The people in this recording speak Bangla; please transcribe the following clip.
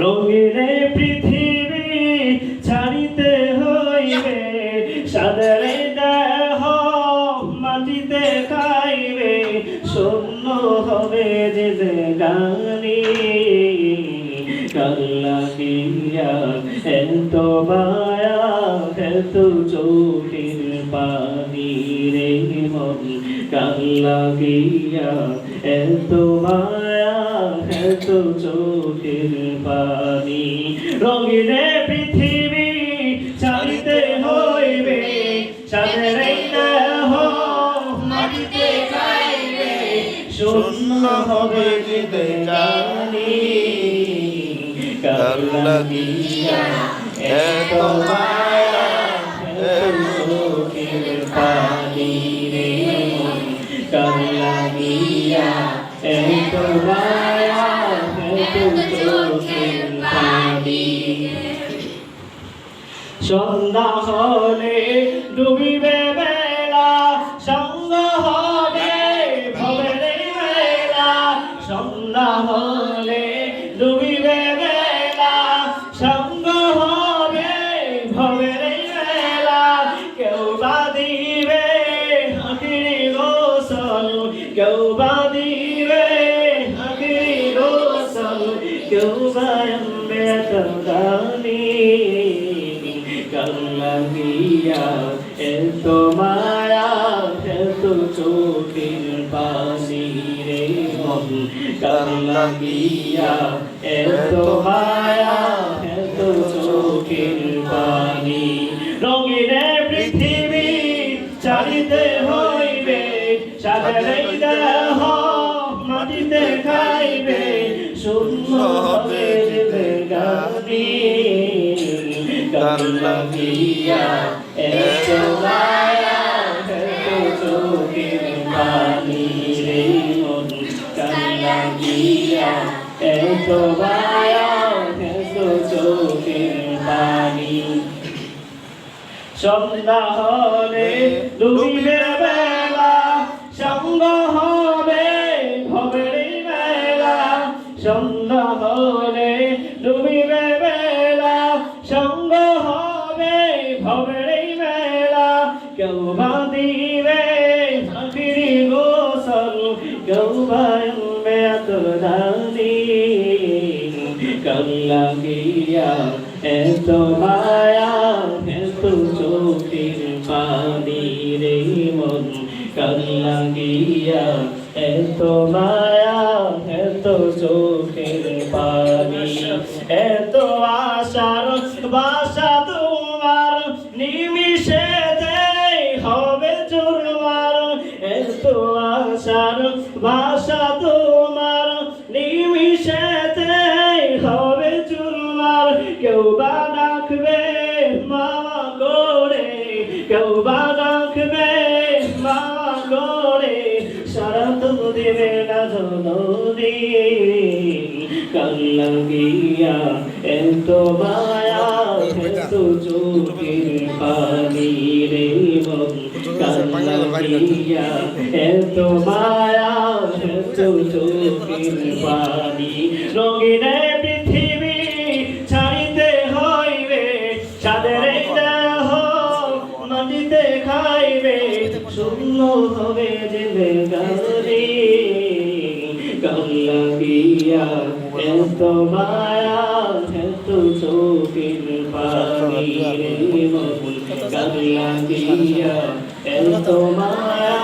রঙিনে পৃথিবী ছাড়িতে হইবে, সাদের দেহ মাটিতে খাইবে, শূন্য হবে যে গানি। কাল লাগিয়া এত মায়া এত চোখের পানি রে মন, কাল লাগিয়া এত মায়া এত চোখের পানি। রঙিনে পৃথিবী ছাড়িতে হইবে, সাদের দেহ মাটিতে খাইবে, শূন্য হবে যে গানি। কাল লাগিয়া এত মায়া এত চোখের পানি রে মন, কাল লাগিয়া এত মায়া এত চোখের পানি। সন্ধ্যা হলে ডুবিবে বেলা, সঙ্গ হবে ভবের মেলা। সন্ধ্যা হলে ডুবিবে বেলা, সঙ্গ হবে ভবের মেলা। কেউ বা দিবে হাকিরি গোসল, কেউ বা দিবে হাকিরি গোসল, কেউ বা আনবে কাঁদানি। কাল লাগিয়া এত মায়া এত চোখের পানি রে মন, কাল লাগিয়া এত মায়া এত চোখের পানি। রঙিনে পৃথিবী ছাড়িতে হইবে, সাদের দেহ মাটিতে খাইবে, শূন্য হবে যে গানি। কাল লাগিয়া এত মায়া এত চোখের পানি রে মন, কাল লাগিয়া এত মায়া এত চোখের পানি। সন্ধ্যা হলে ডুবিবে বেলা, সঙ্গ হবে ভবের মেলা। সন্ধ্যা হলে ডুবিবে বেলা, সঙ্গ হবে ভবের মেলা। কেউ বা দিবে হাকিরি গোসল, কেউ বা আনবে কাঁদানি। কাল লাগিয়া এত মায়া এত চোখের পানি রে মন, কাল লাগিয়া এত মায়া এত চোখের পানি। এত আশার বাসা তোমার, নিমিষেতে হবে চুরমার। এত আশার বাসা তোমার, নিমিষেতে হবে চুরমার। কেউ বা ডাকবে মামা করে, কেউ বা ডাকবে মামা করে, সারা তো দেবে না জননী। কাল লাগিয়া এত মায়া এত চোখের পানি রে মন, কাল লাগিয়া এত মায়া এত চোখের পানি। রঙিনে পৃথিবী ছাড়িতে হইবে, সাদের দেহ মাটিতে খাইবে, শূন্য হবে যে গানি। কাল লাগিয়া এত মায়া এত চোখের পানি রে মন, কাল লাগিয়া এত মায়া